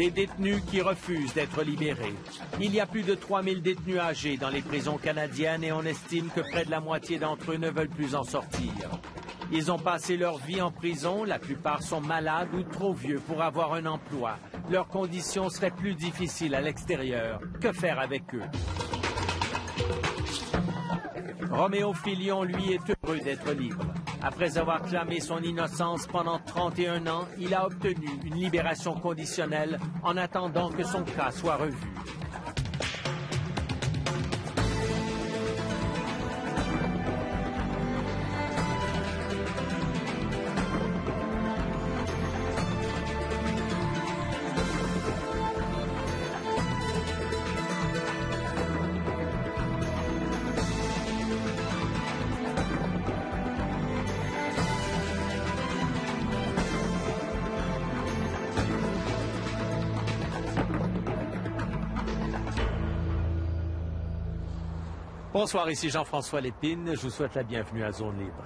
Des détenus qui refusent d'être libérés. Il y a plus de 3000 détenus âgés dans les prisons canadiennes et on estime que près de la moitié d'entre eux ne veulent plus en sortir. Ils ont passé leur vie en prison, la plupart sont malades ou trop vieux pour avoir un emploi. Leurs conditions seraient plus difficiles à l'extérieur. Que faire avec eux? Roméo Filion, lui, est heureux d'être libre. Après avoir clamé son innocence pendant 31 ans, il a obtenu une libération conditionnelle en attendant que son cas soit revu. Bonsoir, ici Jean-François Lépine. Je vous souhaite la bienvenue à Zone Libre.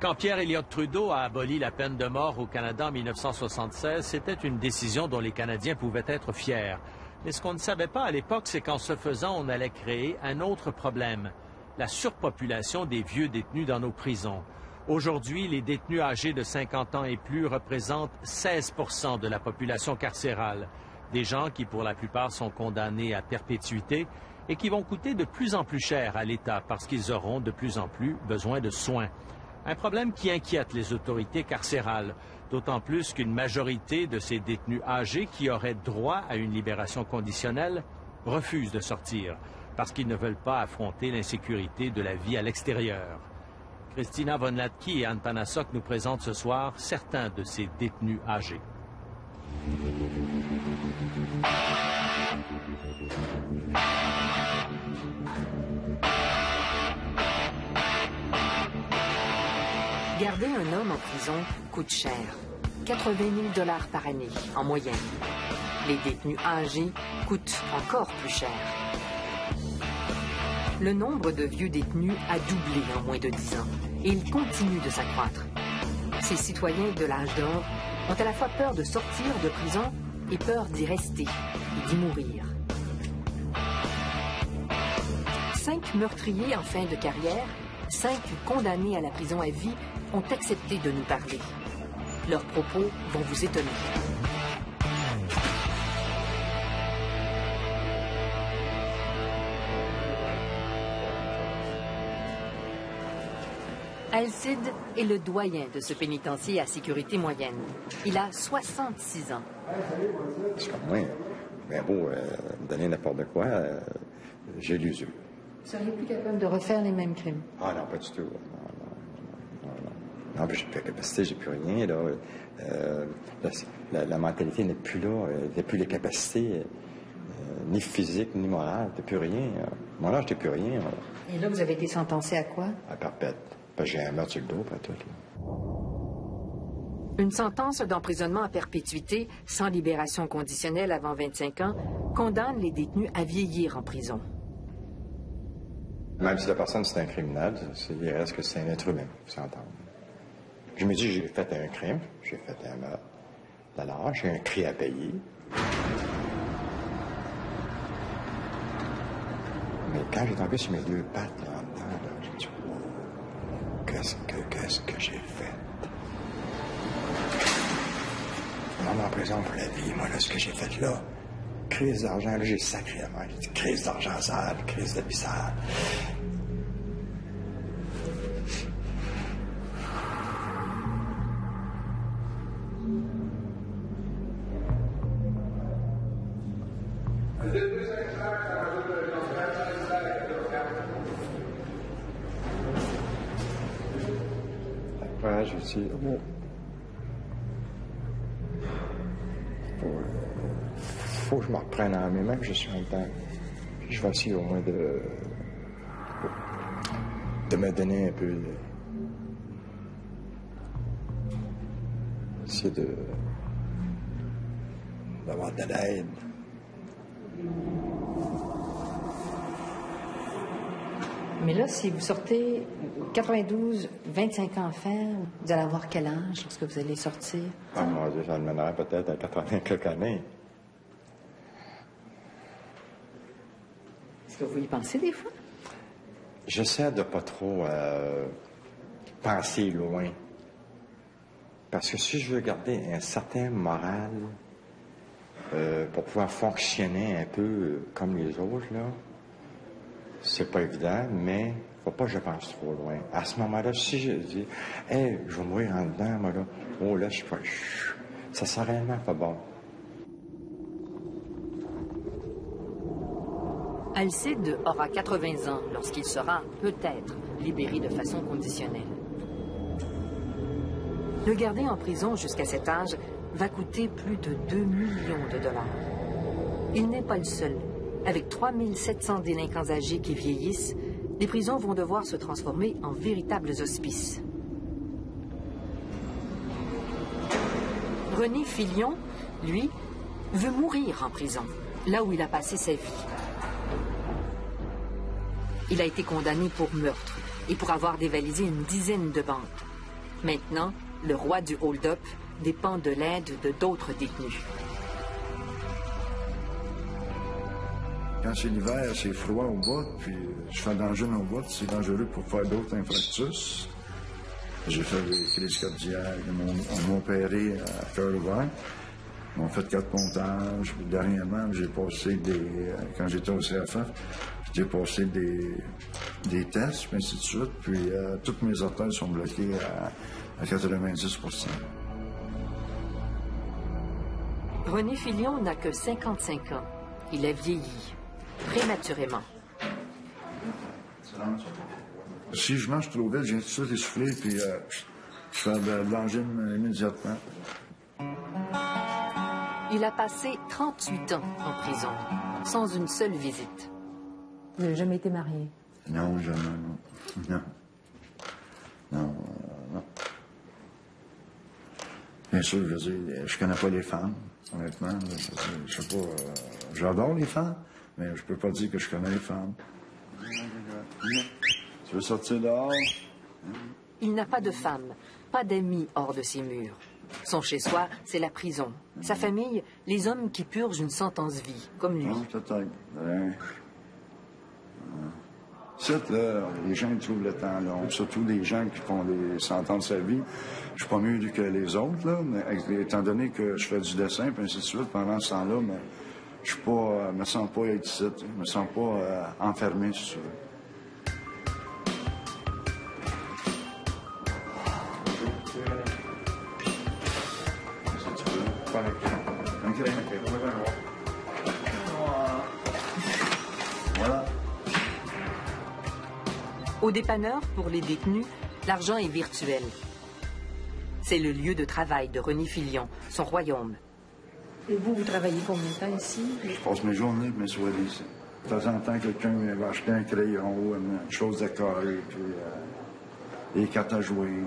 Quand Pierre Elliott Trudeau a aboli la peine de mort au Canada en 1976, c'était une décision dont les Canadiens pouvaient être fiers. Mais ce qu'on ne savait pas à l'époque, c'est qu'en ce faisant, on allait créer un autre problème, la surpopulation des vieux détenus dans nos prisons. Aujourd'hui, les détenus âgés de 50 ans et plus représentent 16% de la population carcérale. Des gens qui, pour la plupart, sont condamnés à perpétuité et qui vont coûter de plus en plus cher à l'État parce qu'ils auront de plus en plus besoin de soins. Un problème qui inquiète les autorités carcérales, d'autant plus qu'une majorité de ces détenus âgés qui auraient droit à une libération conditionnelle refusent de sortir parce qu'ils ne veulent pas affronter l'insécurité de la vie à l'extérieur. Christina Von Latke et Anne Panasok nous présentent ce soir certains de ces détenus âgés. Garder un homme en prison coûte cher. 80 000 $ par année, en moyenne. Les détenus âgés coûtent encore plus cher. Le nombre de vieux détenus a doublé en moins de 10 ans et il continue de s'accroître. Ces citoyens de l'âge d'or ont à la fois peur de sortir de prison et peur d'y rester et d'y mourir. 5 meurtriers en fin de carrière, 5 condamnés à la prison à vie ont accepté de nous parler. Leurs propos vont vous étonner. Alcide est le doyen de ce pénitencier à sécurité moyenne. Il a 66 ans. C'est comme moi. Mais bon, me donner n'importe quoi, j'ai l'usure. Vous seriez plus capable de refaire les mêmes crimes? Ah non, pas du tout. Non, j'ai plus la capacité, j'ai plus rien. La mentalité n'est plus là. Il n'y a plus les capacités, ni physiques, ni morales. Il n'y a plus rien. Moi, là, je n'ai plus rien. Et là, vous avez été sentencé à quoi? À perpète. Parce que j'ai un meurtre sur le dos, pas tout. Là. Une sentence d'emprisonnement à perpétuité, sans libération conditionnelle avant 25 ans, condamne les détenus à vieillir en prison. Même si la personne, c'est un criminel, il reste que c'est un être humain, il faut s'entendre. Je me dis, j'ai fait un crime, j'ai fait un meurtre. Alors, j'ai un prix à payer. Mais quand j'ai tombé sur mes deux pattes, là, en dedans, là, j'ai dit, wow, qu'est-ce que j'ai fait? Non, en prison pour la vie, moi, là, ce que j'ai fait là, crise d'argent, là, j'ai sacré à moi. J'ai dit, crise d'argent sale, crise de vie sale. Après, je me suis dit, bon, faut que je me reprenne en main, même que je suis en temps. Je vais essayer au moins de me donner un peu, essayer d'avoir de l'aide. Mais là, si vous sortez 92, 25 ans à faire, vous allez avoir quel âge lorsque vous allez sortir? Ah, mon Dieu, ça me mènerait peut-être à 80 quelques années. que vous y pensez des fois? J'essaie de pas trop penser loin. Parce que si je veux garder un certain moral pour pouvoir fonctionner un peu comme les autres, là, c'est pas évident, mais faut pas que je pense trop loin. À ce moment-là, si je dis « Hey, je vais mourir en dedans, moi, là. » Oh, là, je fais « Ça sera réellement pas bon. » Alcide aura 80 ans lorsqu'il sera, peut-être, libéré de façon conditionnelle. Le garder en prison jusqu'à cet âge va coûter plus de 2 millions de dollars. Il n'est pas le seul. Avec 3700 délinquants âgés qui vieillissent, les prisons vont devoir se transformer en véritables hospices. René Filion, lui, veut mourir en prison, là où il a passé sa vie. Il a été condamné pour meurtre et pour avoir dévalisé une dizaine de banques. Maintenant, le roi du hold-up dépend de l'aide de d'autres détenus. Quand c'est l'hiver, c'est froid au bout, puis je fais dangereux au bout, c'est dangereux pour faire d'autres infractus. J'ai fait des crises cardiaques, on m'a opéré à cœur ouvert. On fait 4 pontages. Dernièrement, j'ai passé quand j'étais au CFF, j'ai passé des tests, puis ainsi de suite, puis toutes mes artères sont bloquées à 90%. René Filion n'a que 55 ans. Il a vieilli, prématurément. Si je mange trop vite, j'ai tout de suite essoufflé, puis je fais de l'angine immédiatement. Il a passé 38 ans en prison, sans une seule visite. Vous n'avez jamais été marié? Non, jamais, non. Non. Bien sûr, je veux dire, je connais pas les femmes, honnêtement. Je sais pas, j'adore les femmes, mais je peux pas dire que je connais les femmes. Tu veux sortir dehors? Il n'a pas de femme, pas d'amis hors de ses murs. Son chez-soi, c'est la prison. Sa famille, les hommes qui purgent une sentence vie, comme lui. Non, peut-être. C'est là, les gens ils trouvent le temps long, surtout des gens qui font des sentences à vie. Je suis pas mieux que les autres, là, mais étant donné que je fais du dessin, puis ainsi de suite, pendant ce temps-là, mais je suis pas, me sens pas être ici, je me sens pas enfermé, si tu veux. Voilà. Au dépanneur, pour les détenus, l'argent est virtuel. C'est le lieu de travail de René Filion, son royaume. Et vous travaillez combien de temps ici? Je passe mes journées et mes soirées ici. De temps en temps, quelqu'un va acheter un crayon, une chose décorée, puis des cartes à jouer.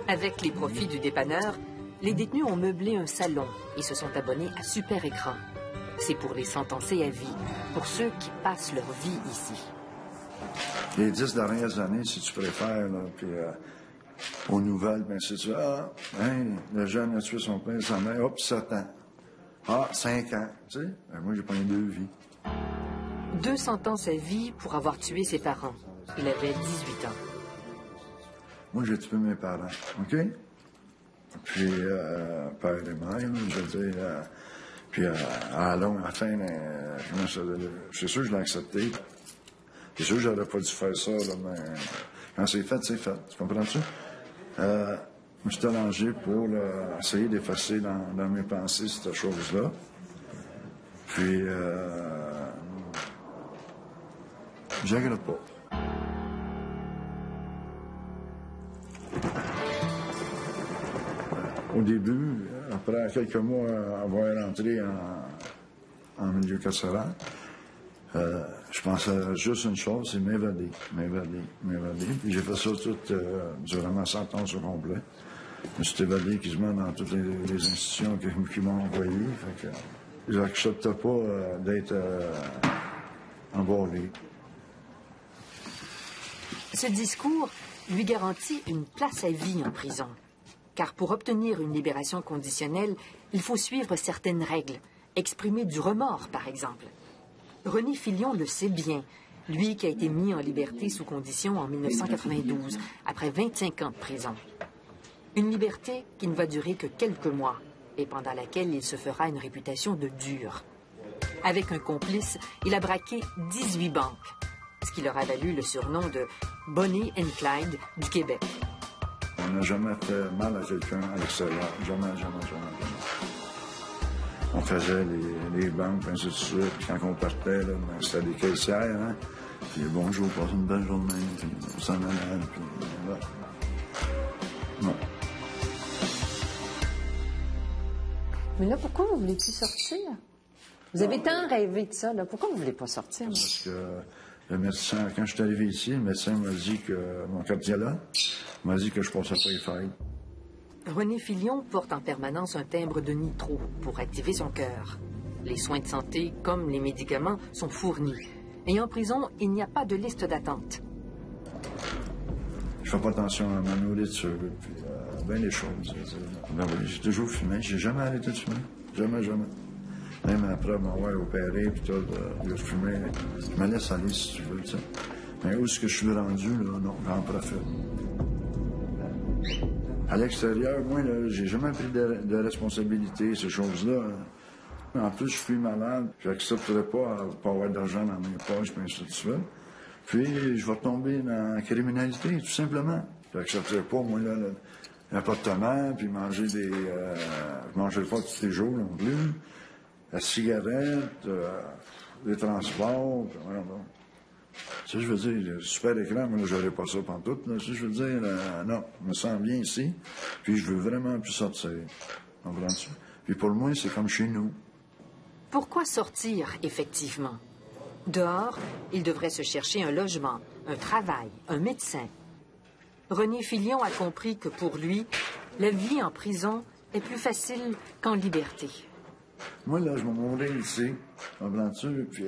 Avec les profits du dépanneur, les détenus ont meublé un salon et se sont abonnés à Super Écran. C'est pour les sentencés à vie, pour ceux qui passent leur vie ici. Les 10 dernières années, si tu préfères, là, puis aux nouvelles, bien, si tu le jeune a tué son père, sa mère, hop, 7 ans. 5 ans, tu sais, moi, j'ai pris 2 vies. 2 sentences à vie pour avoir tué ses parents. Il avait 18 ans. Moi, j'ai tué mes parents, OK? Puis, père et mère, je veux dire, puis à la fin, c'est sûr que je l'ai accepté. C'est sûr que j'aurais pas dû faire ça, là, mais quand c'est fait, c'est fait. Tu comprends-tu? Je me suis arrangé pour essayer d'effacer dans mes pensées cette chose-là. Puis, je regrette pas. Au début, après quelques mois avoir rentré en milieu carcéral, je pensais juste une chose, c'est m'évader. Puis j'ai fait ça tout durant ma sentence au complet. Je me suis évadé quasiment dans toutes les institutions qui m'ont envoyé. Fait que j'acceptais pas d'être embarré. Ce discours lui garantit une place à vie en prison. Car pour obtenir une libération conditionnelle, Il faut suivre certaines règles, exprimer du remords, par exemple. René Filion le sait bien, lui qui a été mis en liberté sous condition en 1992, après 25 ans de prison. Une liberté qui ne va durer que quelques mois et pendant laquelle il se fera une réputation de dur. Avec un complice, il a braqué 18 banques, ce qui leur a valu le surnom de Bonnie and Clyde du Québec. On n'a jamais fait mal à quelqu'un à l'extérieur. Jamais. On faisait les banques, ainsi de suite. Puis quand on partait, là, c'était des caissières, hein. Puis bonjour, passe une belle journée. Puis on s'en allait. Puis voilà. Non. Mais là, pourquoi vous ne voulez plus sortir? Vous avez tant rêvé de ça, là. Pourquoi vous ne voulez pas sortir? Parce que le médecin, quand je suis arrivé ici, le médecin m'a dit que, mon cardiologue, m'a dit que je ne passais pas les failles. René Filion porte en permanence un timbre de nitro pour activer son cœur. Les soins de santé, comme les médicaments, sont fournis. Et en prison, il n'y a pas de liste d'attente. Je fais pas attention à ma nourriture, puis bien les choses. Ben oui, j'ai toujours fumé. J'ai jamais arrêté de fumer. Jamais. Même après m'avoir opéré, puis tout, je fumais. Je me laisse aller si tu veux, tu sais. Mais où est-ce que je suis rendu, là? Non, j'en profite. À l'extérieur, moi, là, j'ai jamais pris de responsabilité, ces choses-là. En plus, je suis malade. J'accepterais pas pas avoir d'argent dans mes poches, puis ainsi de suite. Puis, je vais tomber dans la criminalité, tout simplement. J'accepterais pas, moi, là, l'appartement, puis manger je mangerais pas tous les jours non plus. La cigarette, les transports, puis voilà, bon. Tu sais, je veux dire, le super écran, moi, là, j'aurais pas ça pantoute, là. Tu sais, je veux dire, non, je me sens bien ici, puis je veux vraiment plus sortir. Comprends-tu? Puis pour moi, c'est comme chez nous. Pourquoi sortir, effectivement? Dehors, il devrait se chercher un logement, un travail, un médecin. René Filion a compris que pour lui, la vie en prison est plus facile qu'en liberté. Moi, là, je vais mourir ici, comprends-tu? Puis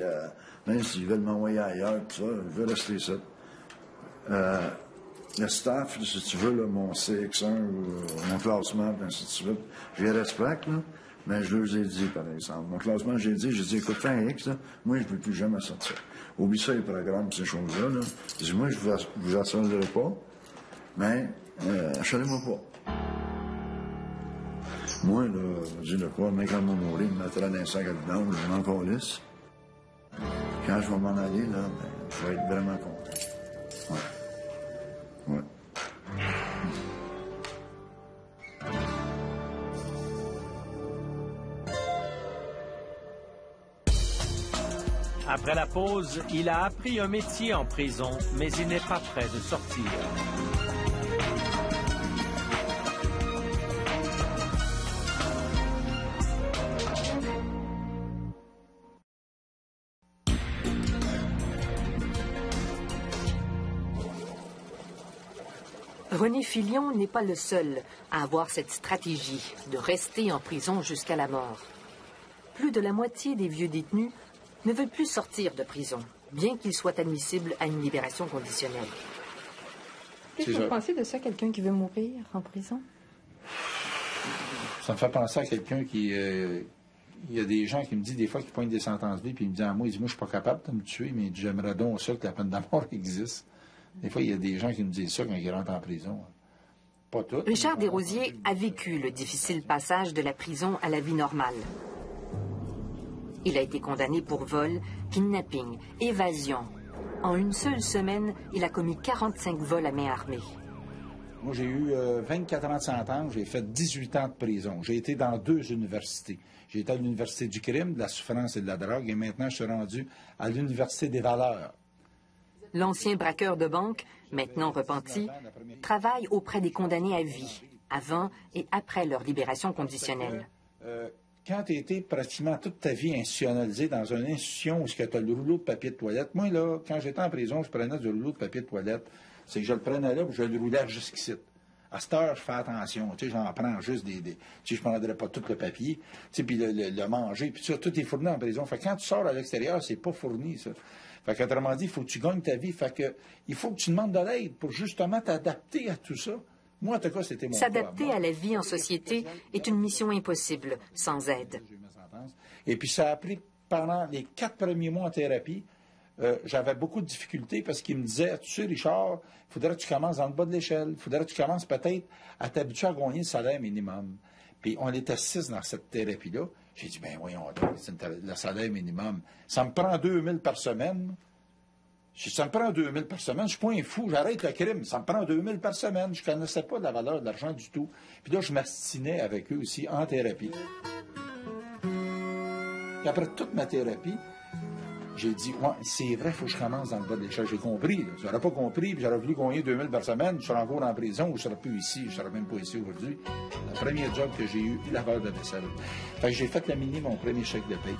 même s'ils veulent m'envoyer ailleurs, tout ça, je vais rester ici. Le staff, si tu veux, là, mon CX1 ou mon classement, puis ainsi de suite, je les respecte, là, mais je leur ai dit, par exemple. Mon classement, j'ai dit, écoute, fais un X, là, moi, je ne veux plus jamais sortir. Oublie ça, les programmes, ces choses-là, là. Je dis, moi, je vous assurerai pas, mais achetez-moi pas. Moi, là, je dis de quoi, mais quand je vais mourir, il me mettra dans un sac à vidange, je m'en calisse. Quand je vais m'en aller, là, ben, je vais être vraiment content. Ouais. Après la pause, il a appris un métier en prison, mais il n'est pas prêt de sortir. René Filion n'est pas le seul à avoir cette stratégie de rester en prison jusqu'à la mort. Plus de la moitié des vieux détenus ne veulent plus sortir de prison, bien qu'ils soient admissibles à une libération conditionnelle. Qu'est-ce que vous pensez de ça, quelqu'un qui veut mourir en prison? Ça me fait penser à quelqu'un qui... il y a des gens qui me disent des fois qu'ils poignent des sentences de vie, puis ils me disent à moi, je suis pas capable de me tuer, mais j'aimerais donc ça que la peine de mort existe. Des fois, il y a des gens qui me disent ça quand ils rentrent en prison. Pas tous. Richard Desrosiers a vécu le difficile passage de la prison à la vie normale. Il a été condamné pour vol, kidnapping, évasion. En une seule semaine, il a commis 45 vols à main armée. Moi, j'ai eu 24 ans de sentence, j'ai fait 18 ans de prison. J'ai été dans 2 universités. J'ai été à l'Université du crime, de la souffrance et de la drogue, et maintenant, je suis rendu à l'Université des valeurs. L'ancien braqueur de banque, maintenant repenti, travaille auprès des condamnés à vie, avant et après leur libération conditionnelle. Quand tu as été pratiquement toute ta vie institutionnalisé dans une institution où tu as le rouleau de papier de toilette, moi, là, quand j'étais en prison, je prenais du rouleau de papier de toilette. C'est que je le prenais là et je le roulais jusqu'ici. À cette heure, je fais attention. Tu sais, j'en prends juste des tu sais, je ne prendrais pas tout le papier. Tu sais, puis le manger, puis ça, tout est fourni en prison. Fait que quand tu sors à l'extérieur, c'est pas fourni, ça. Fait qu'autrement dit, il faut que tu gagnes ta vie. Fait que il faut que tu demandes de l'aide pour justement t'adapter à tout ça. Moi, en tout cas, c'était mon cas. S'adapter à la vie en société est une mission impossible, sans aide. Et puis, ça a pris, pendant les 4 premiers mois en thérapie, j'avais beaucoup de difficultés parce qu'il me disait, tu sais, Richard, il faudrait que tu commences dans le bas de l'échelle. Il faudrait que tu commences peut-être à t'habituer à gagner le salaire minimum. Puis, on était 6 dans cette thérapie-là. J'ai dit, ben voyons donc, le salaire minimum. Ça me prend 2000 par semaine. J'ai dit, ça me prend 2000 par semaine. Je suis pas un fou, j'arrête le crime. Ça me prend 2000 par semaine. Je connaissais pas la valeur de l'argent du tout. Puis là, je m'astinais avec eux aussi en thérapie. Et après toute ma thérapie, j'ai dit, ouais, c'est vrai, il faut que je commence dans le bas de l'échelle. J'ai compris. Je n'aurais pas compris, puis j'aurais voulu gagner 2000 par semaine. Je serais encore en prison, ou je ne serais plus ici. Je ne serais même pas ici aujourd'hui. Le premier job que j'ai eu, laveur de vaisselle. Fait que j'ai fait laminer mon premier chèque de paye.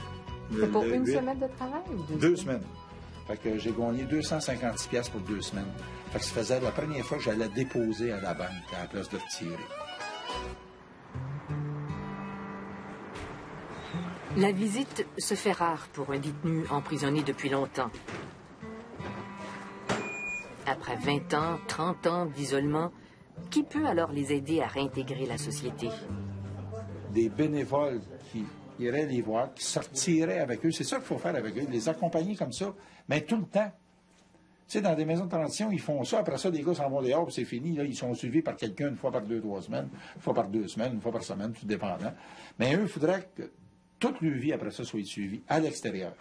C'est pour une semaine de travail ou 2 semaines. Fait que j'ai gagné 256$ pour 2 semaines. Fait que ça faisait la première fois que j'allais déposer à la banque à la place de retirer. La visite se fait rare pour un détenu emprisonné depuis longtemps. Après 20 ans, 30 ans d'isolement, qui peut alors les aider à réintégrer la société? Des bénévoles qui iraient les voir, qui sortiraient avec eux. C'est ça qu'il faut faire avec eux, les accompagner comme ça, mais tout le temps. Tu sais, dans des maisons de transition, ils font ça. Après ça, les gars s'en vont dehors, puis c'est fini. Là, ils sont suivis par quelqu'un une fois par 2-3 semaines, une fois par 2 semaines, une fois par semaine, tout dépendant. Mais eux, il faudrait que toute leur vie après ça soit suivie à l'extérieur.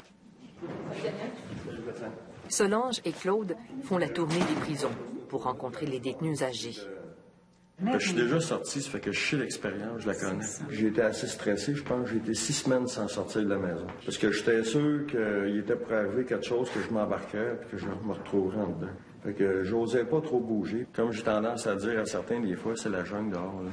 Solange et Claude font la tournée des prisons pour rencontrer les détenus âgés. Je suis déjà sorti, ça fait que je sais l'expérience, je la connais. J'ai été assez stressé, je pense que j'ai été 6 semaines sans sortir de la maison. Parce que j'étais sûr qu'il était pour arriver quelque chose que je m'embarquerais et que je me retrouverais en dedans. Fait que j'osais pas trop bouger. Comme j'ai tendance à dire à certains des fois, c'est la jungle dehors, là.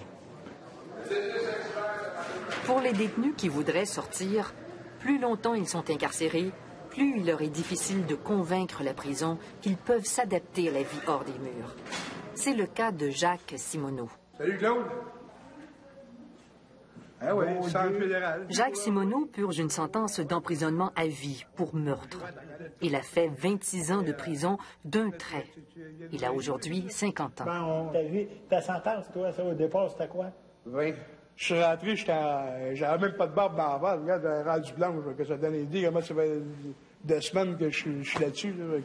Pour les détenus qui voudraient sortir, plus longtemps ils sont incarcérés, plus il leur est difficile de convaincre la prison qu'ils peuvent s'adapter à la vie hors des murs. C'est le cas de Jacques Simoneau. Salut Claude. Ah oui, centre fédéral. Jacques Simoneau purge une sentence d'emprisonnement à vie pour meurtre. Il a fait 26 ans de prison d'un trait. Il a aujourd'hui 50 ans. Bon, ta sentence, toi, ça, au départ, c'était quoi? 20. Je suis rentré, j'avais même pas de barbe dans la barbe. Regarde, elle est rendue blanche, que ça donne une idée comment ça fait 2 semaines que je suis là-dessus. Là,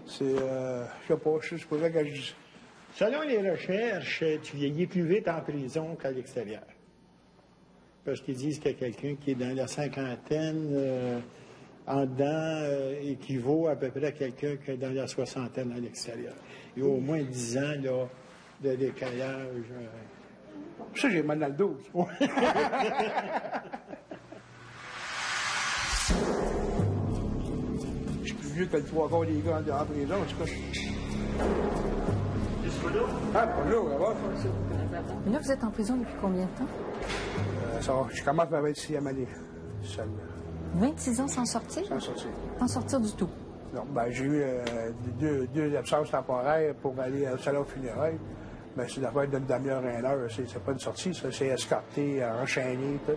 c'est, je sais pas, c'est pour ça que je dis. Selon les recherches, tu vieillis plus vite en prison qu'à l'extérieur. Parce qu'ils disent que quelqu'un qui est dans la cinquantaine, en dedans, équivaut à peu près à quelqu'un qui est dans la soixantaine à l'extérieur. Il y a au moins 10 ans là, de décalage. Ça, j'ai mal dans le dos. Je suis plus vieux que le 3/4 des gars en prison, en tout cas. Ah, bonjour, ça va? Mais là, vous êtes en prison depuis combien de temps? Ça va, je commence ma 26e année. Seul. 26 ans sans sortir? Sans sortir. Sans sortir du tout? Non, ben, j'ai eu deux absences temporaires pour aller au salon funéraire. Ben, c'est l'affaire d'une demi-heure à 1 heure. C'est pas une sortie, ça. C'est escorté, enchaîné, tout.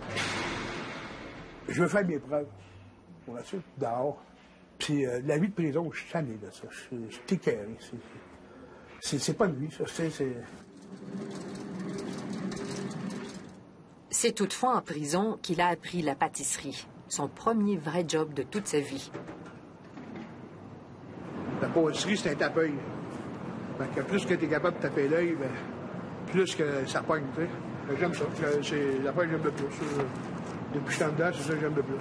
Je veux faire mes preuves. On a su, dehors. Puis la vie de prison, je suis tanné de ça. Je suis écœuré. C'est pas de vie, ça. C'est toutefois en prison qu'il a appris la pâtisserie, son premier vrai job de toute sa vie. La pâtisserie, c'est un tape-œil. Donc, plus que tu es capable de taper l'œil, ben, plus que ça pogne, tu sais. J'aime ça. C'est l'affaire que j'aime le plus. Depuis que je suis en dedans, c'est ça que j'aime le plus.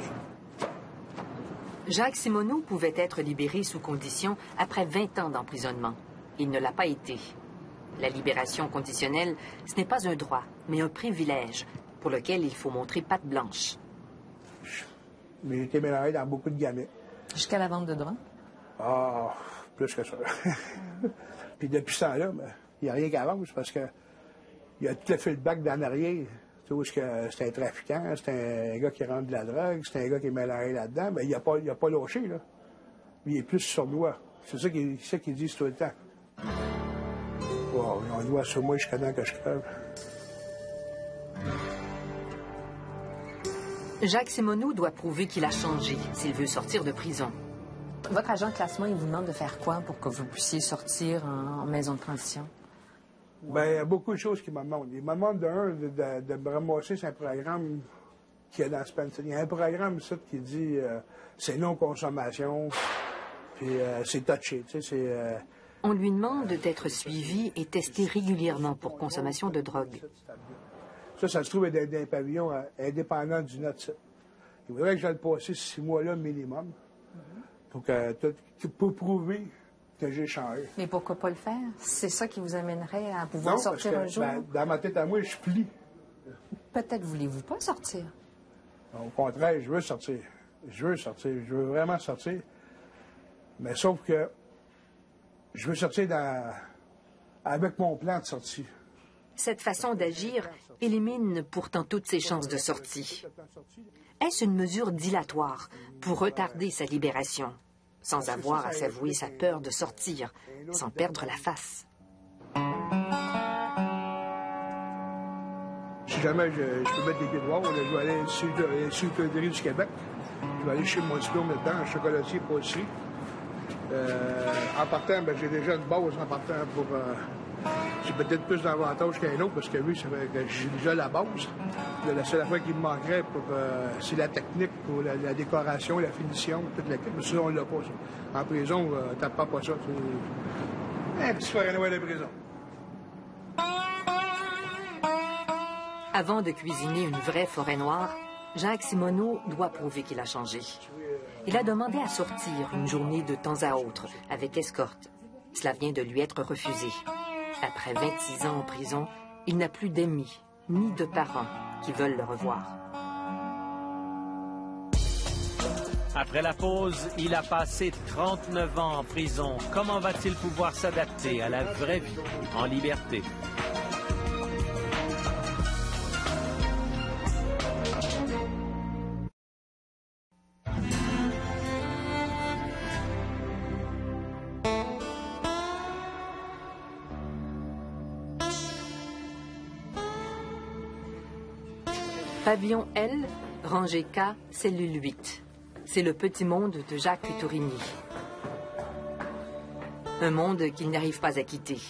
Jacques Simoneau pouvait être libéré sous condition après 20 ans d'emprisonnement. Il ne l'a pas été. La libération conditionnelle, ce n'est pas un droit, mais un privilège pour lequel il faut montrer patte blanche. Mais j'ai été mélangé dans beaucoup de gamets. Jusqu'à la vente de drogue? Ah, plus que ça. Puis depuis ce temps-là, ben, il n'y a rien qui avance parce que il y a tout le feedback d'en arrière. Tu sais, c'est un trafiquant, c'est un gars qui rentre de la drogue, c'est un gars qui est mélangé là-dedans. Ben, il n'a pas lâché, là. Il est plus sournois. C'est ça qu'ils disent tout le temps. Wow, on doit sur moi jusqu'à temps que je crève. Jacques Simoneau doit prouver qu'il a changé s'il veut sortir de prison. Votre agent de classement, il vous demande de faire quoi pour que vous puissiez sortir en maison de transition? Bien, il y a beaucoup de choses qui me demandent. Il me demande de me ramasser sur un programme qu'il y a dans Spencer. Il y a un programme ça, qui dit c'est non-consommation, puis c'est touché. Tu sais, c'est... On lui demande d'être suivi et testé régulièrement pour consommation de drogue. Ça se trouve dans un pavillon indépendant du notre site. Il faudrait que j'aille le passer 6 mois-là minimum pour prouver que j'ai changé. Mais pourquoi pas le faire? C'est ça qui vous amènerait à pouvoir sortir un jour? Dans ma tête à moi, je plie. Peut-être voulez-vous pas sortir? Au contraire, je veux sortir. Je veux vraiment sortir. Mais sauf que je veux sortir avec mon plan de sortie. Cette façon d'agir élimine pourtant toutes ses chances de sortie. Est-ce une mesure dilatoire pour retarder sa libération, sans avoir à s'avouer sa peur de sortir, sans perdre la face? Si jamais je peux mettre des pieds noirs, je vais aller sur le Sucrerie du Québec. Je vais aller chez mon diplôme là-dedans, un chocolatier pâtisserie. En partant, j'ai déjà une base en partant pour... j'ai peut-être plus d'avantages qu'un autre parce que oui, j'ai déjà la base. La seule affaire qui me manquerait, c'est la technique pour la décoration, la finition, toute la... Mais ça, on l'a pas, ça. En prison, t'as pas ça. Un petit forêt noire de prison. Avant de cuisiner une vraie forêt noire, Jacques Simoneau doit prouver qu'il a changé. Il a demandé à sortir une journée de temps à autre, avec escorte. Cela vient de lui être refusé. Après 26 ans en prison, il n'a plus d'amis, ni de parents qui veulent le revoir. Après la pause, il a passé 39 ans en prison. Comment va-t-il pouvoir s'adapter à la vraie vie en liberté? Pavillon L, rangée K, cellule 8. C'est le petit monde de Jacques Tourigny. Un monde qu'il n'arrive pas à quitter.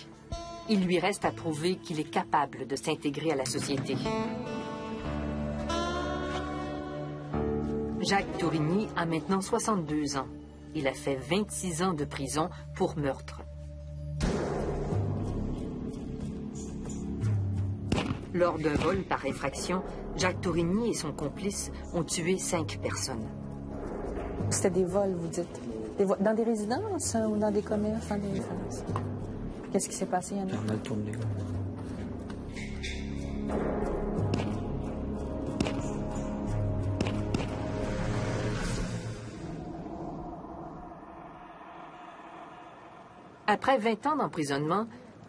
Il lui reste à prouver qu'il est capable de s'intégrer à la société. Jacques Tourigny a maintenant 62 ans. Il a fait 26 ans de prison pour meurtre. Lors d'un vol par effraction, Jacques Tourigny et son complice ont tué 5 personnes. C'était des vols, vous dites? Dans des résidences ou dans des commerces, dans des résidences? Qu'est-ce qui s'est passé, Yannick? On a le tourné. Après 20 ans d'emprisonnement,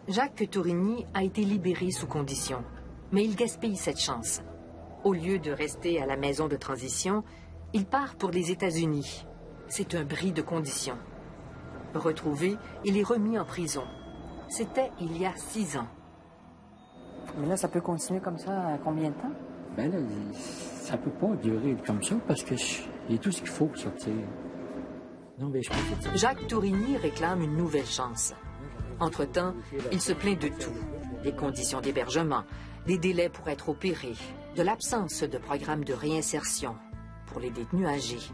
Jacques Tourigny a été libéré sous condition. Mais il gaspille cette chance. Au lieu de rester à la maison de transition, il part pour les États-Unis. C'est un bris de condition. Retrouvé, il est remis en prison. C'était il y a 6 ans. Mais là, ça peut continuer comme ça à combien de temps? Ben là, ça peut pas durer comme ça parce que il y a tout ce qu'il faut pour sortir. Non, mais je peux dire. Jacques Tourigny réclame une nouvelle chance. Entre-temps, il se plaint de tout. Des conditions d'hébergement, des délais pour être opérés, de l'absence de programme de réinsertion pour les détenus âgés.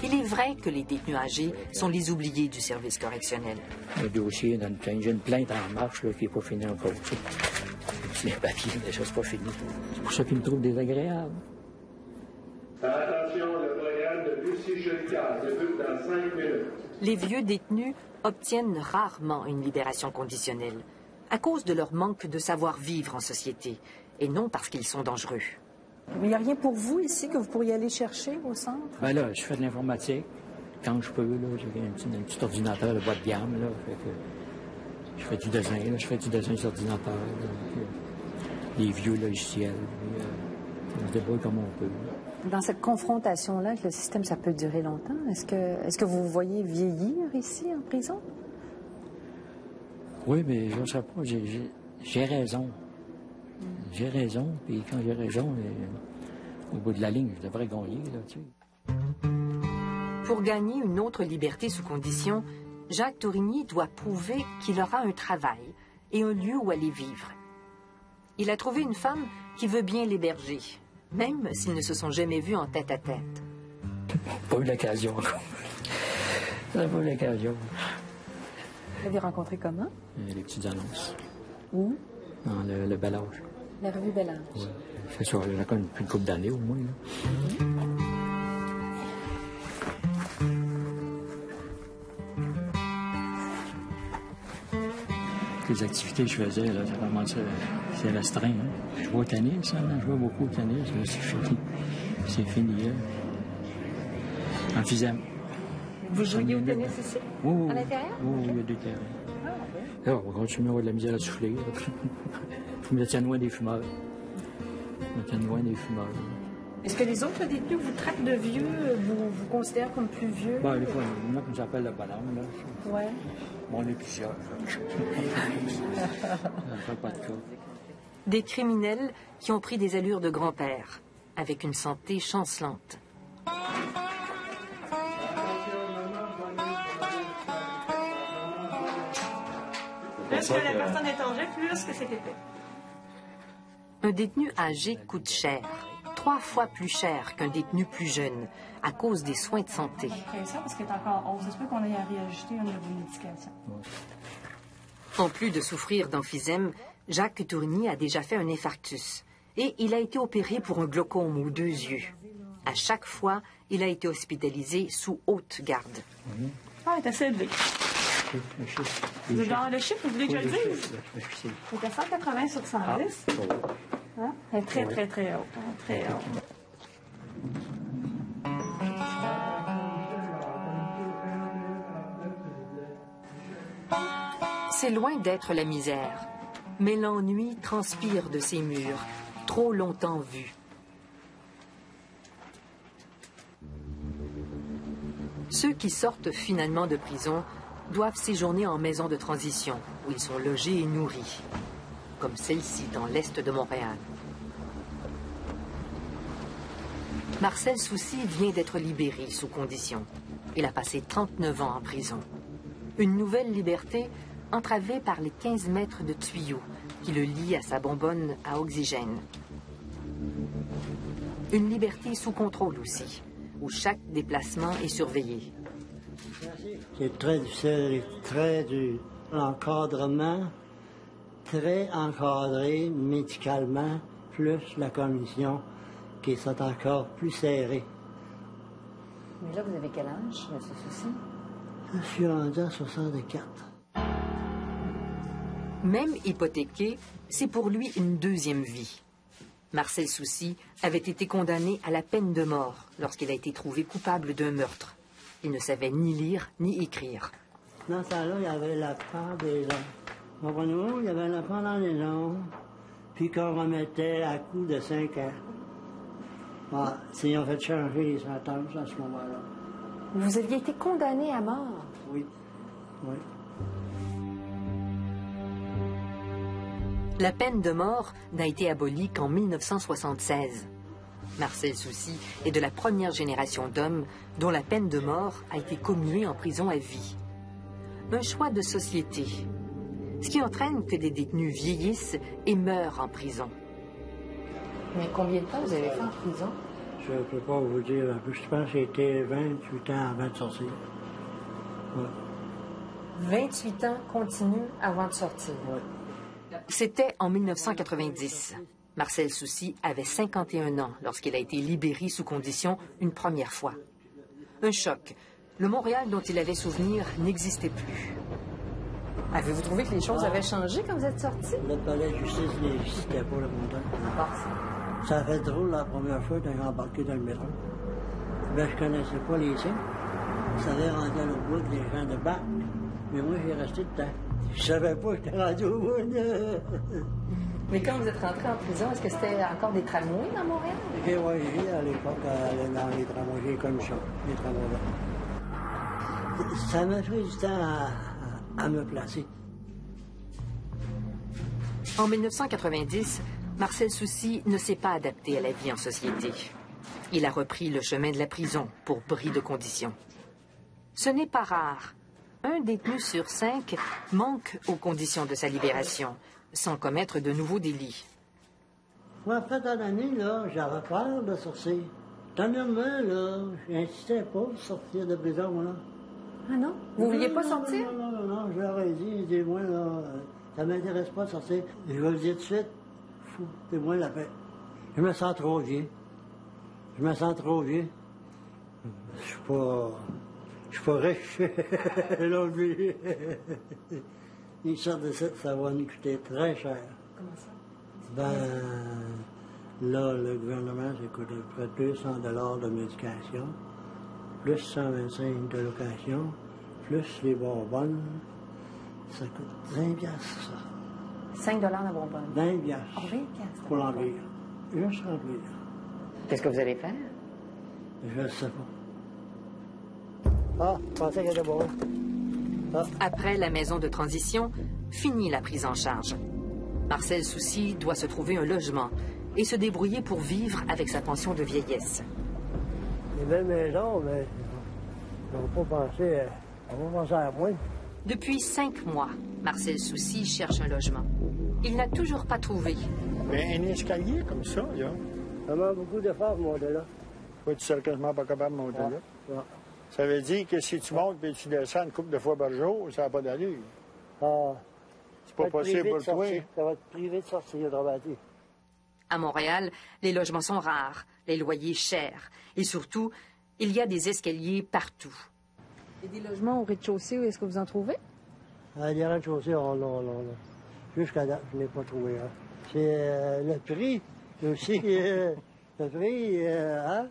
Il est vrai que les détenus âgés sont les oubliés du service correctionnel. Le dossier dans j'ai une plainte en marche là, qui n'est pas finie encore. C'est un papier, mais ça, c'est pas fini. C'est pour ça qu'ils me trouvent désagréable. Attention, le voyage de Bussy-Chilcard débute dans 5 minutes. Les vieux détenus obtiennent rarement une libération conditionnelle à cause de leur manque de savoir-vivre en société et non parce qu'ils sont dangereux. Mais il n'y a rien pour vous ici que vous pourriez aller chercher au centre? Ben là, je fais de l'informatique. Quand je peux, là, j'ai un petit ordinateur de bas de gamme, là. Fait que je fais du dessin, là. Je fais du dessin sur ordinateur, des vieux logiciels. On se débrouille comme on peut. Dans cette confrontation-là avec le système, ça peut durer longtemps. Est-ce que vous vous voyez vieillir ici, en prison? Oui, mais je ne sais pas. J'ai raison. J'ai raison, puis quand j'ai raison, au bout de la ligne, je devrais gagner, là, tu sais. Pour gagner une autre liberté sous condition, Jacques Tourigny doit prouver qu'il aura un travail et un lieu où aller vivre. Il a trouvé une femme qui veut bien l'héberger, même s'ils ne se sont jamais vus en tête-à-tête. Pas eu l'occasion encore. Pas eu l'occasion. Vous l'avez rencontré comment? Les petites annonces. Où? Dans le Bel Âge. La revue Bel Âge. Oui. C'est sûr, je la connais depuis une couple d'années au moins. Là. Les activités que je faisais, là, ça commence, c'est restreint. Hein. Je vois au tennis, hein, je vois beaucoup au tennis, mais c'est fini. C'est fini, là. Emphysème. Vous jouiez au tennis ici? Oui, à l'intérieur? Oui, il y a 2 terrains. Ah, oui. Alors, on continue à avoir de la misère à souffler. Je me tiens loin des fumeurs. Je me tiens loin des fumeurs. Est-ce que les autres détenus vous traitent de vieux, vous considèrent comme plus vieux? Bon, des fois, il y en a qui nous appellent le bonhomme, là. Oui. Bon, on est plusieurs. Ça ne fait pas de cas. Des criminels qui ont pris des allures de grand-père, avec une santé chancelante. Plus que la personne est âgée, plus que c'est épais. Un détenu âgé coûte cher, 3 fois plus cher qu'un détenu plus jeune, à cause des soins de santé. La pression, parce qu'elle est encore hausse. Ça se peut qu'on ait à réajuster au niveau de médication. En plus de souffrir d'emphysème, Jacques Tourigny a déjà fait un infarctus. Et il a été opéré pour un glaucome aux 2 yeux. À chaque fois, il a été hospitalisé sous haute garde. Ah, elle est assez élevée. Le chiffre, vous voulez que je le dise? C'était 180 sur 110. Hein? Elle est très, très, très haute. Hein? Très haute. C'est loin d'être la misère, mais l'ennui transpire de ces murs, trop longtemps vus. Ceux qui sortent finalement de prison doivent séjourner en maison de transition, où ils sont logés et nourris, comme celle-ci dans l'est de Montréal. Marcel Soucy vient d'être libéré sous condition. Il a passé 39 ans en prison. Une nouvelle liberté entravée par les 15 mètres de tuyaux qui le lient à sa bonbonne à oxygène. Une liberté sous contrôle aussi, où chaque déplacement est surveillé. C'est très difficile, très dur. L'encadrement, très encadré médicalement, plus la commission qui sont encore plus serrées. Mais là, vous avez quel âge, M. Soucy? Je suis rendu à 64. Même hypothéqué, c'est pour lui une deuxième vie. Marcel Soucy avait été condamné à la peine de mort lorsqu'il a été trouvé coupable d'un meurtre. Il ne savait ni lire ni écrire. Dans ce temps-là, il y avait la part des langues. Comprenez-vous? Il y avait la part dans les langues, puis qu'on remettait à coup de 5 ans. Ah, ils ont fait changer les sentences à ce moment-là. Vous aviez été condamné à mort? Oui. Oui. La peine de mort n'a été abolie qu'en 1976. Marcel Soucy est de la première génération d'hommes dont la peine de mort a été commuée en prison à vie. Un choix de société, ce qui entraîne que des détenus vieillissent et meurent en prison. Mais combien de temps vous avez fait en prison? Je ne peux pas vous dire. Je pense que c'était 28 ans avant de sortir. Ouais. 28 ans continu avant de sortir. Ouais. C'était en 1990. Marcel Soucy avait 51 ans lorsqu'il a été libéré sous condition une première fois. Un choc. Le Montréal dont il avait souvenir n'existait plus. Avez-vous trouvé que les choses avaient changé quand vous êtes sorti? Le palais de justice n'existait pas le montant. Ça a fait drôle la première fois quand j'ai embarqué dans le métro. Ben, je connaissais pas les signes. Ça avait rendu à l'autre bout des gens de bac. Mais moi, j'ai resté dedans. Je savais pas que j'étais rendu au bout de... Mais quand vous êtes rentré en prison, est-ce que c'était encore des tramways dans Montréal? Oui, à l'époque, dans les tramways, j'ai connu ça, les tramways-là. Ça m'a pris du temps à me placer. En 1990, Marcel Soucy ne s'est pas adapté à la vie en société. Il a repris le chemin de la prison pour bris de conditions. Ce n'est pas rare. un détenu sur 5 manque aux conditions de sa libération, sans commettre de nouveaux délits. Moi, après tant d'années, là, j'avais peur de sortir. Dernièrement, là, j'insistais pas pour sortir de prison, moi, là. Ah non? Vous vouliez pas sortir? Non, je leur ai dit, moi, là, ça m'intéresse pas de sortir. Je vais le dire tout de suite, foutez-moi la paix. Je me sens trop vieux. Je me sens trop vieux. Je suis pas riche. Là, lui, il sort de ça va nous coûter très cher. Comment ça? Ben, là, le gouvernement, ça coûte à peu près 200 $ de médication, plus 125 de location, plus les bonbonnes. Ça coûte 20 piastres, ça. 5 $ la bonbonne. 20 piastres. Oh, 20 piastres. Pour l'enlever. Juste remplir. Qu'est-ce que vous allez faire? Je ne sais pas. Ah, je pensais qu'elle était bonne. Ah. Après la maison de transition, finit la prise en charge. Marcel Soucy doit se trouver un logement et se débrouiller pour vivre avec sa pension de vieillesse. Les belles maisons, mais on ne va pas penser à moi. Depuis 5 mois, Marcel Soucy cherche un logement. Il n'a toujours pas trouvé. Mais un escalier comme ça, là. Ça demande beaucoup d'efforts pour monter là. Toi, tu serais quasiment pas capable de monter là. Ouais. Ça veut dire que si tu montes et tu descends une couple de fois par jour, ça n'a pas d'allure. Ah. C'est pas possible pour toi. Ça va être privé de sortir, Dramati. À Montréal, les logements sont rares, les loyers chers. Et surtout, il y a des escaliers partout. Et des logements au rez-de-chaussée, où est-ce que vous en trouvez? Les rez-de-chaussée, non. Jusqu'à date, je n'ai pas trouvé. Hein. C'est le prix aussi. Le prix, hein?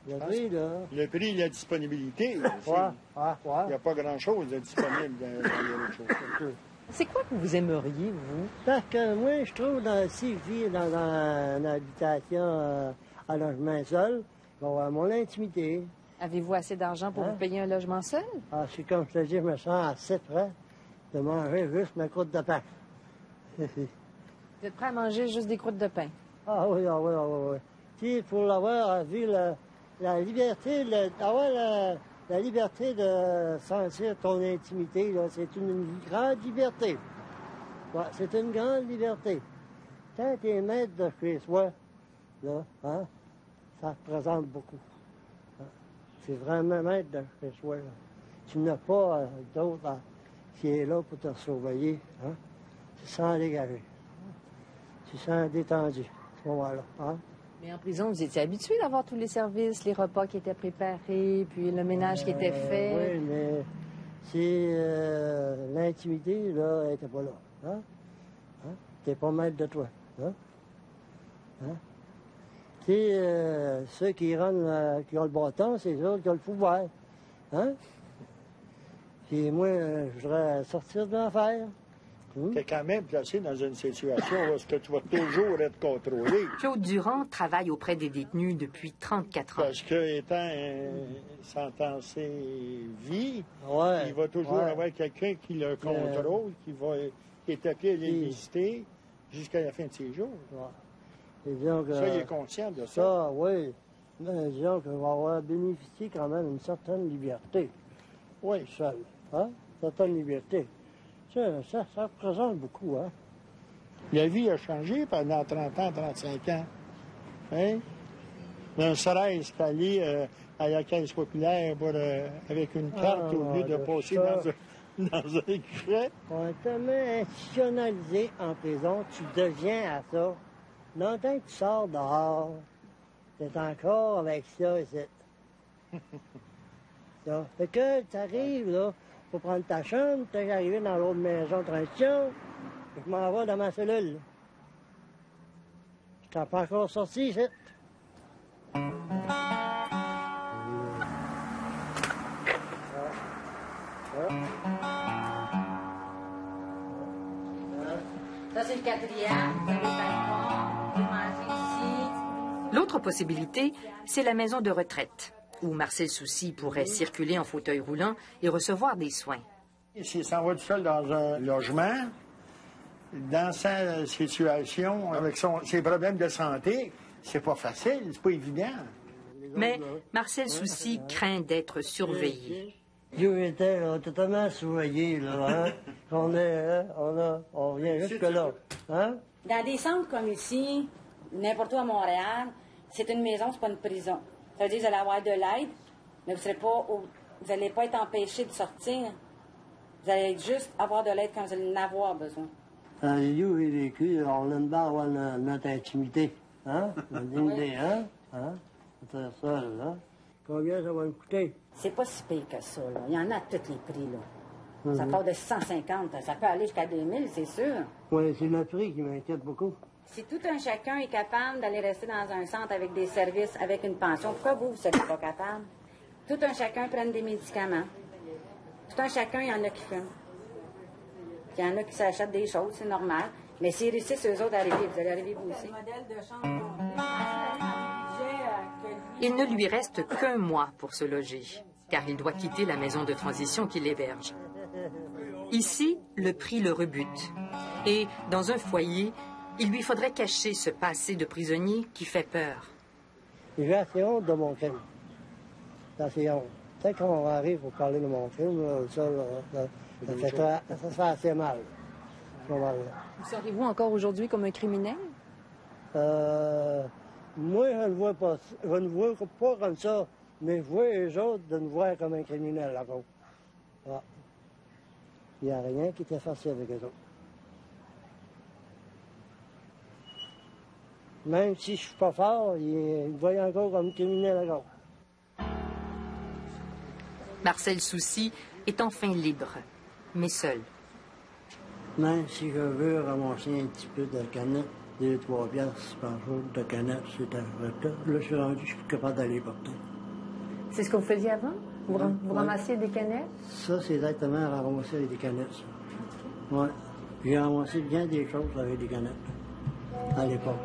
Le prix, là. Le prix et la disponibilité. Ouais. Il n'y a pas grand-chose de disponible dans les rez-de-chaussée. C'est quoi que vous aimeriez, vous? Parce que moi, je trouve, si je vis dans une habitation à logement seul, je vais avoir mon intimité. Avez-vous assez d'argent pour vous payer un logement seul? Ah, c'est comme je te dis, je me sens assez prêt de manger juste ma croûte de pain. Vous êtes prêt à manger juste des croûtes de pain? Ah oui. Si, pour l'avoir vu la liberté, d'avoir la liberté de sentir ton intimité, là, c'est une grande liberté. Ouais, c'est une grande liberté. Quand tu es maître de chez soi, là, hein, ça représente beaucoup. Hein. C'est vraiment maître de chez soi. Là. Tu n'as pas d'autre qui est là pour te surveiller. Hein. Tu sens dégagé. Tu sens détendu à ce moment-là. Hein. Mais en prison, vous étiez habitué d'avoir tous les services, les repas qui étaient préparés, puis le ménage qui était fait. Oui, mais c'est l'intimité, là, elle n'était pas là. Hein? Tu n'es pas maître de toi. Hein? Ceux qui ont le bâton, c'est eux qui ont le pouvoir. Hein? Puis moi, je voudrais sortir de l'enfer. Tu es quand même placé dans une situation où est-ce que tu vas toujours être contrôlé. Claude Durand travaille auprès des détenus depuis 34 ans. Parce que, étant sentencé vie, ouais, il va toujours avoir quelqu'un qui le contrôle, qui va établir l'illicité jusqu'à la fin de ses jours. Ouais. Donc, ça, il est conscient de ça. Ça, oui. Mais disons qu'on va avoir bénéficié quand même d'une certaine liberté. Oui. Seul. Hein? Certaine liberté. Ça représente beaucoup, hein? La vie a changé pendant 30 ans, 35 ans. Hein? Ne serait-ce qu'aller à la caisse populaire pour, avec une carte au lieu de passer dans un guichet. On est tellement institutionnalisé en prison, tu deviens à ça. Longtemps que tu sors dehors, t'es encore avec ça ici. Fait que tu arrives, là, pour prendre ta chambre, tu es arrivé dans l'autre maison de transition, je m'en vais dans ma cellule. Je t'en pas encore sorti ici. Ça, c'est le 4e. Vous avez le balcon, vous pouvez manger ici. L'autre possibilité, c'est la maison de retraite, où Marcel Soucy pourrait circuler en fauteuil roulant et recevoir des soins. S'il s'en va tout seul dans un logement, dans sa situation, avec ses problèmes de santé, c'est pas facile, c'est pas évident. Mais Marcel Soucy craint d'être surveillé. Dieu était là, totalement sourié, là, hein? On vient jusque-là, hein? Dans des centres comme ici, n'importe où à Montréal, c'est une maison, c'est pas une prison. Ça veut dire que vous allez avoir de l'aide, mais vous n'allez pas être empêché de sortir. Vous allez juste avoir de l'aide quand vous allez en avoir besoin. Dans les lieux où j'ai vécu, on aime bien avoir notre intimité, hein? Notre dignité, hein? C'est ça, là. Combien ça va me coûter? C'est pas si pire que ça, là. Il y en a à tous les prix, là. Ça part de 150, ça peut aller jusqu'à 2000, c'est sûr. Oui, c'est le prix qui m'inquiète beaucoup. Si tout un chacun est capable d'aller rester dans un centre avec des services, avec une pension, pourquoi vous ne serez pas capable? Tout un chacun prenne des médicaments. Tout un chacun, il y en a qui fument. Il y en a qui s'achètent des choses, c'est normal. Mais s'ils réussissent, eux autres, à arriver, vous allez arriver vous aussi. Il ne lui reste qu'1 mois pour se loger, car il doit quitter la maison de transition qui l'héberge. Ici, le prix le rebute. Et dans un foyer, il lui faudrait cacher ce passé de prisonnier qui fait peur. J'ai assez honte de mon crime. J'ai assez honte. Tu sais, quand on arrive pour parler de mon crime, ça fait assez mal. Vous seriez-vous encore aujourd'hui comme un criminel? Moi, je ne vois pas comme ça, mais je vois les autres de me voir comme un criminel, là-bas. Ah. Il n'y a rien qui était facile avec eux autres. Même si je ne suis pas fort, ils me voient encore comme criminel, là-bas. Marcel Soucy est enfin libre, mais seul. Même si je veux ramasser un petit peu de canette, 2-3 piastres par jour de canettes, c'est un retard. Là, je suis rendu, je suis plus capable d'aller porter. C'est ce que vous faisiez avant? Vous ramassiez des canettes? Ça, c'est exactement ramasser avec des canettes, ça. Oui. J'ai ramassé bien des choses avec des canettes, à l'époque.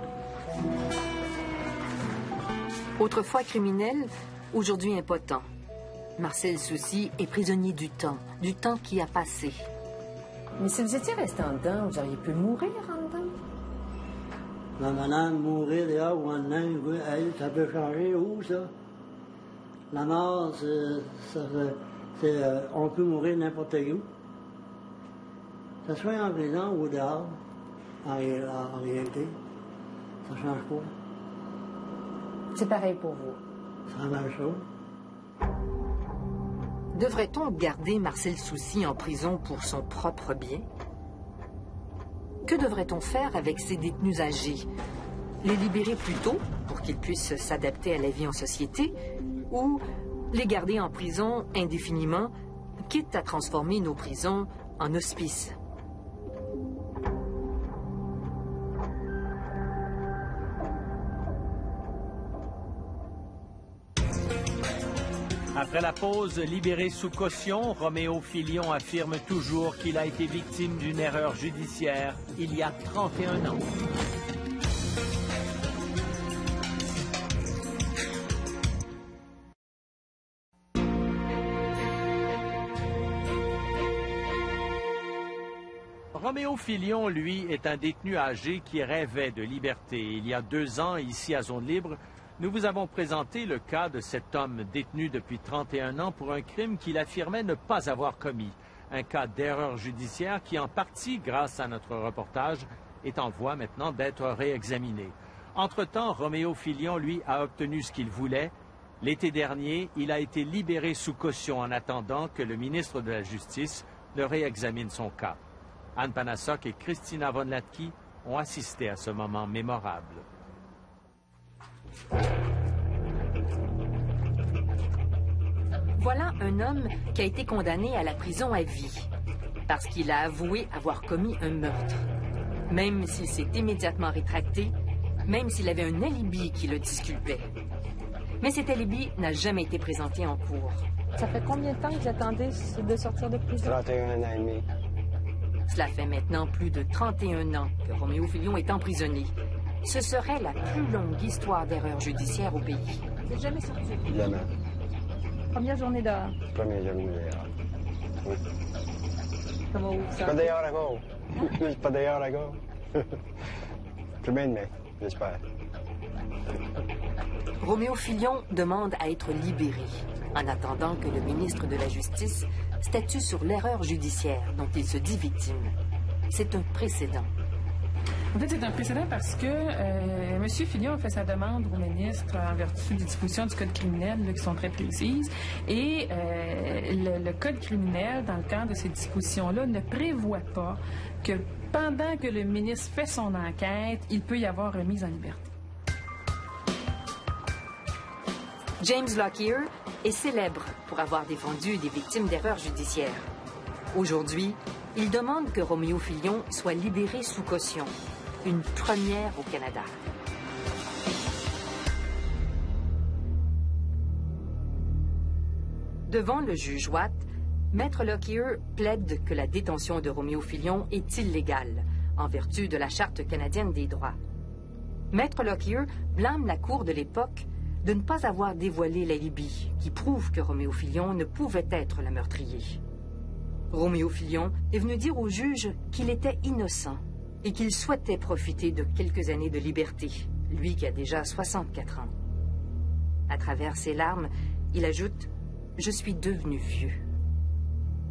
Autrefois criminel, aujourd'hui impotent. Marcel Soucy est prisonnier du temps qui a passé. Mais si vous étiez resté en dedans, vous auriez pu mourir en dedans? La madame mourir dehors ou en dedans, ça peut changer où, ça? La mort, on peut mourir n'importe où. Que ce soit en prison ou dehors, en réalité, ça change quoi? C'est pareil pour vous. C'est la même chose. Devrait-on garder Marcel Soucy en prison pour son propre bien? Que devrait-on faire avec ces détenus âgés? Les libérer plus tôt pour qu'ils puissent s'adapter à la vie en société ou les garder en prison indéfiniment, quitte à transformer nos prisons en hospices? Après la pause, libéré sous caution, Roméo Filion affirme toujours qu'il a été victime d'une erreur judiciaire il y a 31 ans. Roméo Filion, lui, est un détenu âgé qui rêvait de liberté. Il y a 2 ans, ici à Zone Libre, nous vous avons présenté le cas de cet homme détenu depuis 31 ans pour un crime qu'il affirmait ne pas avoir commis. Un cas d'erreur judiciaire qui, en partie, grâce à notre reportage, est en voie maintenant d'être réexaminé. Entre-temps, Roméo Filion, lui, a obtenu ce qu'il voulait. L'été dernier, il a été libéré sous caution en attendant que le ministre de la Justice ne réexamine son cas. Anne Panasok et Christina Von Latky ont assisté à ce moment mémorable. Voilà un homme qui a été condamné à la prison à vie parce qu'il a avoué avoir commis un meurtre. Même s'il s'est immédiatement rétracté, même s'il avait un alibi qui le disculpait. Mais cet alibi n'a jamais été présenté en cours. Ça fait combien de temps que vous attendez de sortir de prison? 31 ans et demi. Cela fait maintenant plus de 31 ans que Roméo Filion est emprisonné. Ce serait la plus longue histoire d'erreur judiciaire au pays. Vous n'êtes jamais sorti? Jamais. Première journée dehors? Première journée dehors. Oui. Comment vous Je suis pas dehors encore. Je suis pas dehors encore. Plus bien demain, j'espère. Roméo Filion demande à être libéré. en attendant que le ministre de la Justice statue sur l'erreur judiciaire dont il se dit victime. C'est un précédent. En fait, c'est un précédent parce que M. Filion a fait sa demande au ministre en vertu des dispositions du Code criminel là, qui sont très précises. Et le Code criminel, dans le cadre de ces dispositions-là, ne prévoit pas que pendant que le ministre fait son enquête, il peut y avoir remise en liberté. James Lockyer est célèbre pour avoir défendu des victimes d'erreurs judiciaires. Aujourd'hui, il demande que Roméo Filion soit libéré sous caution, une première au Canada. Devant le juge Watt, Maître Lockyer plaide que la détention de Roméo Filion est illégale en vertu de la Charte canadienne des droits. Maître Lockyer blâme la Cour de l'époque de ne pas avoir dévoilé l'alibi qui prouve que Roméo Filion ne pouvait être le meurtrier. Roméo Filion est venu dire au juge qu'il était innocent et qu'il souhaitait profiter de quelques années de liberté, lui qui a déjà 64 ans. À travers ses larmes, il ajoute « Je suis devenu vieux ».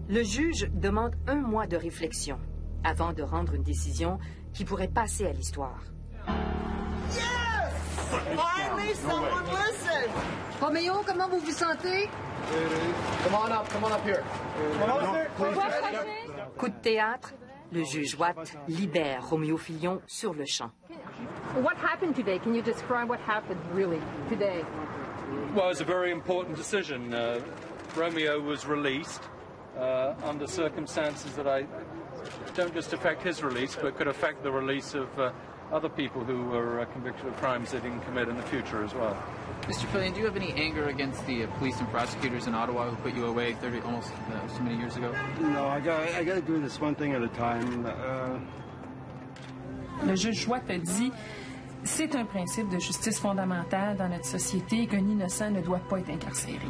Le juge demande 1 mois de réflexion avant de rendre une décision qui pourrait passer à l'histoire. Finally, someone listen. Roméo, comment vous vous sentez? Come on up here. Coup de théâtre, le juge Watt libère Roméo Filion sur le champ. What happened today? Can you describe what happened really today? Well, it was a very important decision. Romeo was released under circumstances that don't just affect his release, but could affect the release of other people who were convicted of crimes they didn't commit in the future as well. Mr. Filion, do you have any anger against the police and prosecutors in Ottawa who put you away almost so many years ago? No, I got to do this one thing at a time. Le juge Watt a dit « C'est un principe de justice fondamentale dans notre société qu'un innocent ne doit pas être incarcéré. »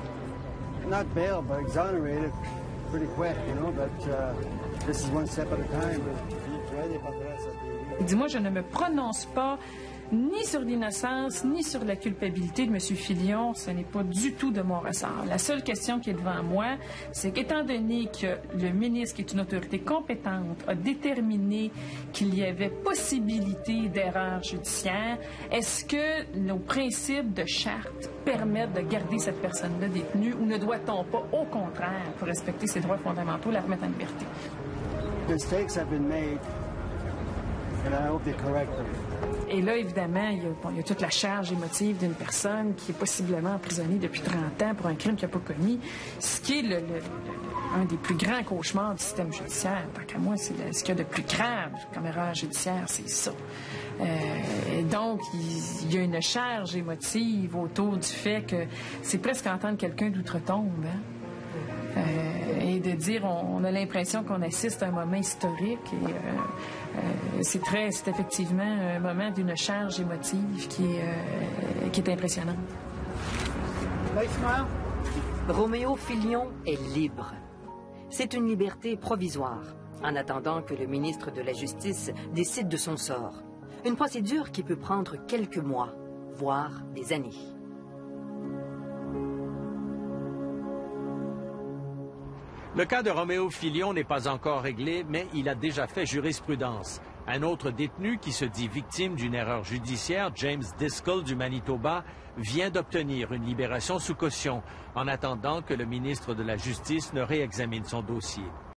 Not bail, but exonerated pretty quick, you know, but this is one step at a time. Il dit « Moi, je ne me prononce pas ni sur l'innocence, ni sur la culpabilité de M. Filion. Ce n'est pas du tout de mon ressort. La seule question qui est devant moi, c'est qu'étant donné que le ministre, qui est une autorité compétente, a déterminé qu'il y avait possibilité d'erreur judiciaire, est-ce que nos principes de charte permettent de garder cette personne-là détenue ou ne doit-on pas, au contraire, pour respecter ses droits fondamentaux, la remettre en liberté? Mistakes have been made, and I hope they correct them. Et là, évidemment, il y a toute la charge émotive d'une personne qui est possiblement emprisonnée depuis 30 ans pour un crime qu'il n'a pas commis, ce qui est un des plus grands cauchemars du système judiciaire. Tant qu'à moi, ce qu'il y a de plus grave comme erreur judiciaire, c'est ça. Et donc, il y a une charge émotive autour du fait que c'est presque entendre quelqu'un d'outre-tombe, hein? Et de dire, on a l'impression qu'on assiste à un moment historique et c'est effectivement un moment d'une charge émotive qui est impressionnante. Roméo Filion est libre. C'est une liberté provisoire, en attendant que le ministre de la Justice décide de son sort. Une procédure qui peut prendre quelques mois, voire des années. Le cas de Roméo Filion n'est pas encore réglé, mais il a déjà fait jurisprudence. Un autre détenu qui se dit victime d'une erreur judiciaire, James Driscoll du Manitoba, vient d'obtenir une libération sous caution en attendant que le ministre de la Justice ne réexamine son dossier.